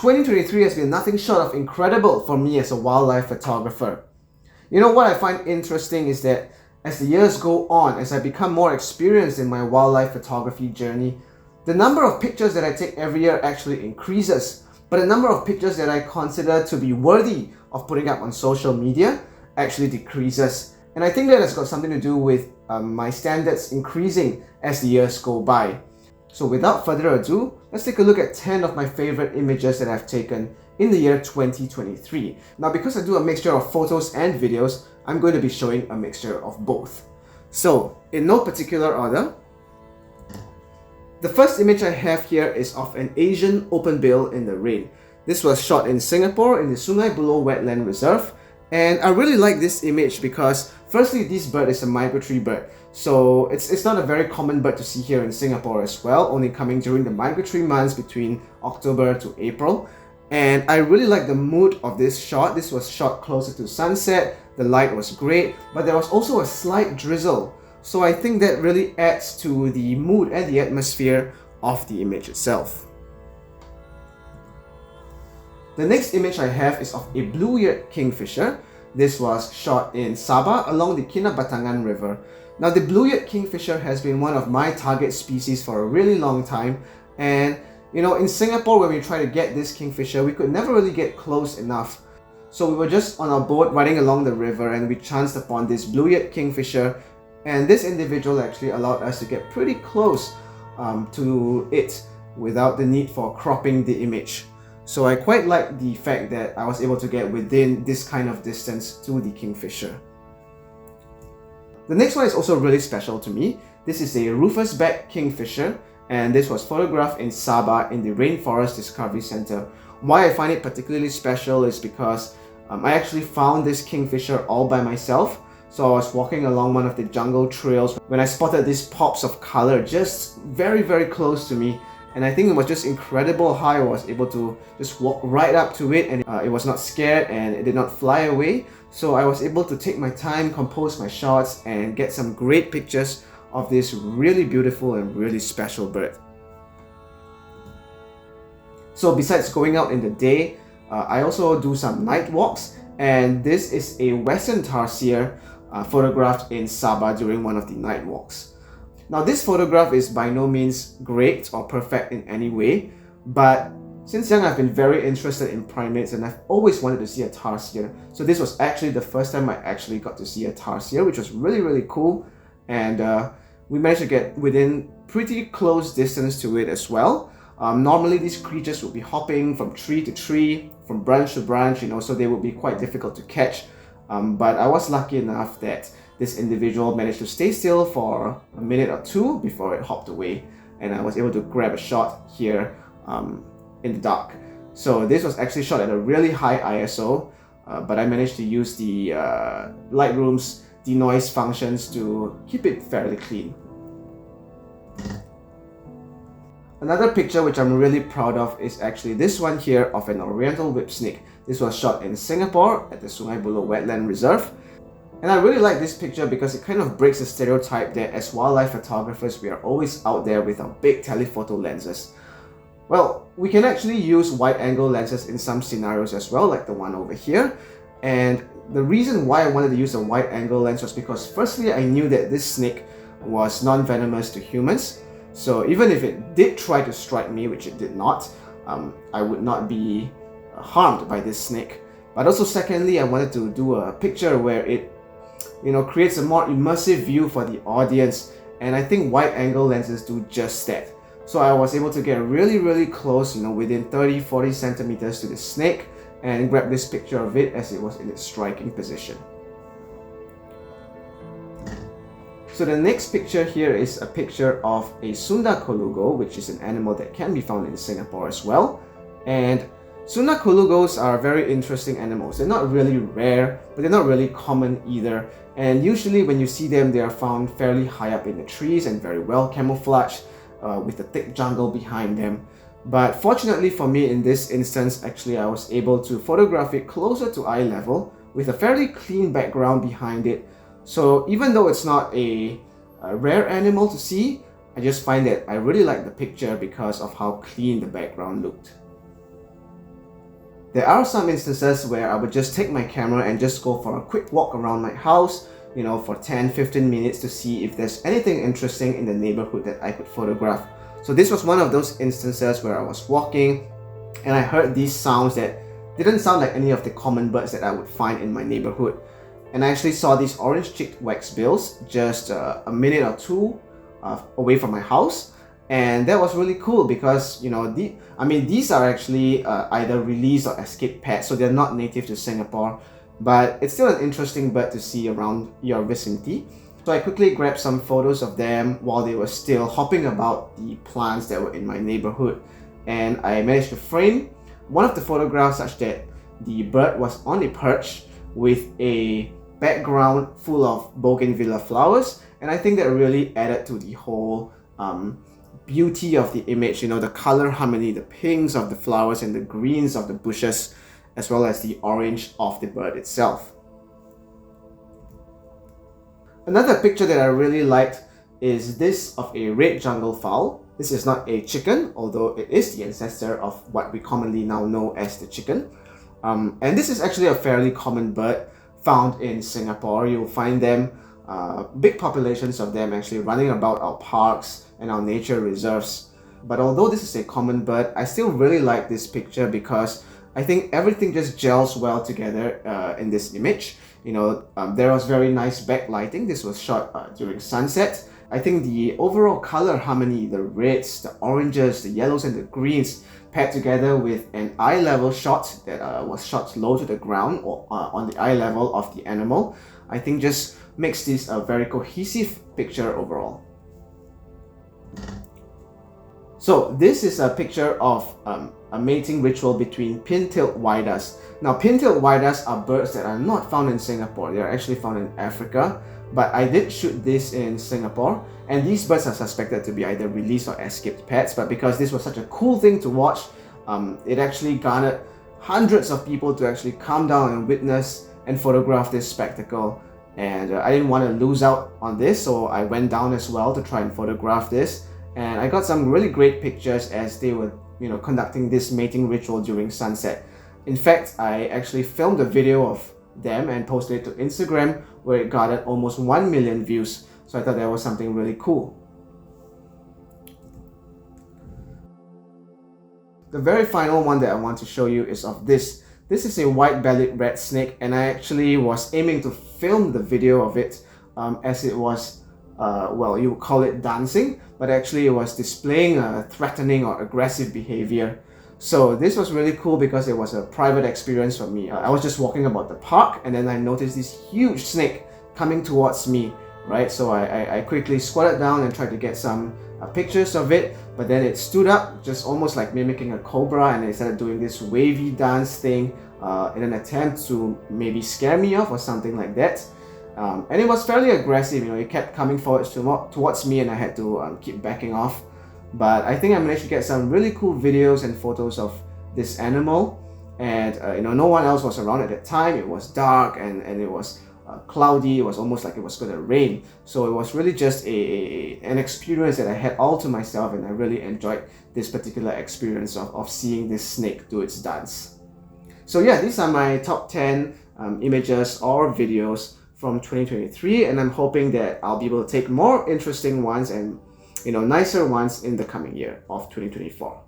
2023 has been nothing short of incredible for me as a wildlife photographer. You know what I find interesting is that as the years go on, as I become more experienced in my wildlife photography journey, the number of pictures that I take every year actually increases, but the number of pictures that I consider to be worthy of putting up on social media actually decreases. And I think that has got something to do with my standards increasing as the years go by. So without further ado, let's take a look at 10 of my favorite images that I've taken in the year 2023. Now, because I do a mixture of photos and videos, I'm going to be showing a mixture of both. So, in no particular order, the first image I have here is of an Asian open bill in the rain. This was shot in Singapore in the Sungai Buloh Wetland Reserve, and I really like this image because firstly, this bird is a migratory bird. So it's not a very common bird to see here in Singapore as well, only coming during the migratory months between October to April. And I really like the mood of this shot. This was shot closer to sunset, the light was great, but there was also a slight drizzle. So I think that really adds to the mood and the atmosphere of the image itself. The next image I have is of a blue-eared kingfisher. This was shot in Sabah along the Kinabatangan River. Now, the blue-eared kingfisher has been one of my target species for a really long time, and you know, in Singapore, when we try to get this kingfisher, we could never really get close enough. So we were just on our boat riding along the river and we chanced upon this blue-eared kingfisher, and this individual actually allowed us to get pretty close to it without the need for cropping the image. So I quite like the fact that I was able to get within this kind of distance to the kingfisher. The next one is also really special to me. This is a rufous-backed kingfisher, and this was photographed in Sabah in the Rainforest Discovery Center. Why I find it particularly special is because I actually found this kingfisher all by myself. So I was walking along one of the jungle trails when I spotted these pops of color just very, very close to me. And I think it was just incredible how I was able to just walk right up to it, and it was not scared and it did not fly away. So I was able to take my time, compose my shots, and get some great pictures of this really beautiful and really special bird. So besides going out in the day, I also do some night walks, and this is a western tarsier photographed in Sabah during one of the night walks. Now, this photograph is by no means great or perfect in any way, but since young I've been very interested in primates and I've always wanted to see a tarsier. So this was actually the first time I actually got to see a tarsier, which was really, really cool. And we managed to get within pretty close distance to it as well. Normally these creatures would be hopping from tree to tree, from branch to branch, you know, so they would be quite difficult to catch. But I was lucky enough that this individual managed to stay still for a minute or two before it hopped away, and I was able to grab a shot here in the dark. So this was actually shot at a really high ISO, but I managed to use the Lightroom's denoise functions to keep it fairly clean. Another picture which I'm really proud of is actually this one here of an oriental whip snake. This was shot in Singapore at the Sungai Buloh Wetland Reserve. And I really like this picture because it kind of breaks the stereotype that as wildlife photographers, we are always out there with our big telephoto lenses. Well, we can actually use wide-angle lenses in some scenarios as well, like the one over here. And the reason why I wanted to use a wide-angle lens was because firstly, I knew that this snake was non-venomous to humans. So even if it did try to strike me, which it did not, I would not be harmed by this snake. But also secondly, I wanted to do a picture where it creates a more immersive view for the audience, and I think wide-angle lenses do just that. So I was able to get really, really close, within 30-40 centimeters to the snake, and grab this picture of it as it was in its striking position. So the next picture here is a picture of a Sunda Kolugo, which is an animal that can be found in Singapore as well. And Sunda Kolugos are very interesting animals. They're not really rare, but they're not really common either. And usually when you see them, they are found fairly high up in the trees and very well camouflaged with a thick jungle behind them. But fortunately for me in this instance, actually I was able to photograph it closer to eye level with a fairly clean background behind it. So even though it's not a rare animal to see, I just find that I really like the picture because of how clean the background looked. There are some instances where I would just take my camera and just go for a quick walk around my house, for 10-15 minutes to see if there's anything interesting in the neighborhood that I could photograph. So this was one of those instances where I was walking and I heard these sounds that didn't sound like any of the common birds that I would find in my neighborhood. And I actually saw these orange-cheeked waxbills just a minute or two away from my house. And that was really cool because, these are actually either released or escaped pets, so they're not native to Singapore. But it's still an interesting bird to see around your vicinity. So I quickly grabbed some photos of them while they were still hopping about the plants that were in my neighborhood. And I managed to frame one of the photographs such that the bird was on a perch with a background full of bougainvillea flowers. And I think that really added to the whole beauty of the image, the color harmony, the pinks of the flowers and the greens of the bushes, as well as the orange of the bird itself. Another picture that I really liked is this of a red jungle fowl. This is not a chicken, although it is the ancestor of what we commonly now know as the chicken. And this is actually a fairly common bird found in Singapore. You'll find them, big populations of them actually running about our parks and our nature reserves. But although this is a common bird, I still really like this picture because I think everything just gels well together in this image. There was very nice backlighting. This was shot during sunset. I think the overall color harmony, the reds, the oranges, the yellows and the greens paired together with an eye level shot that was shot low to the ground or on the eye level of the animal, I think just makes this a very cohesive picture overall. So this is a picture of a mating ritual between pin-tailed whydahs. Now pin-tailed whydahs are birds that are not found in Singapore. They are actually found in Africa, but I did shoot this in Singapore, and these birds are suspected to be either released or escaped pets, but because this was such a cool thing to watch, it actually garnered hundreds of people to actually come down and witness and photograph this spectacle. And I didn't want to lose out on this, so I went down as well to try and photograph this. And I got some really great pictures as they were, conducting this mating ritual during sunset. In fact, I actually filmed a video of them and posted it to Instagram, where it garnered almost 1 million views. So I thought that was something really cool. The very final one that I want to show you is of this. This is a white-bellied red snake, and I actually was aiming to film the video of it as it was, you would call it dancing, but actually it was displaying a threatening or aggressive behavior. So this was really cool because it was a private experience for me. I was just walking about the park and then I noticed this huge snake coming towards me, right? So I quickly squatted down and tried to get some pictures of it, but then it stood up, just almost like mimicking a cobra, and it started doing this wavy dance thing in an attempt to maybe scare me off or something like that. And it was fairly aggressive, it kept coming forward towards me and I had to keep backing off. But I think I managed to get some really cool videos and photos of this animal. And no one else was around at that time. It was dark and it was cloudy. It was almost like it was going to rain. So it was really just an experience that I had all to myself, and I really enjoyed this particular experience of seeing this snake do its dance. So yeah, these are my top 10 images or videos from 2023, and I'm hoping that I'll be able to take more interesting ones and nicer ones in the coming year of 2024.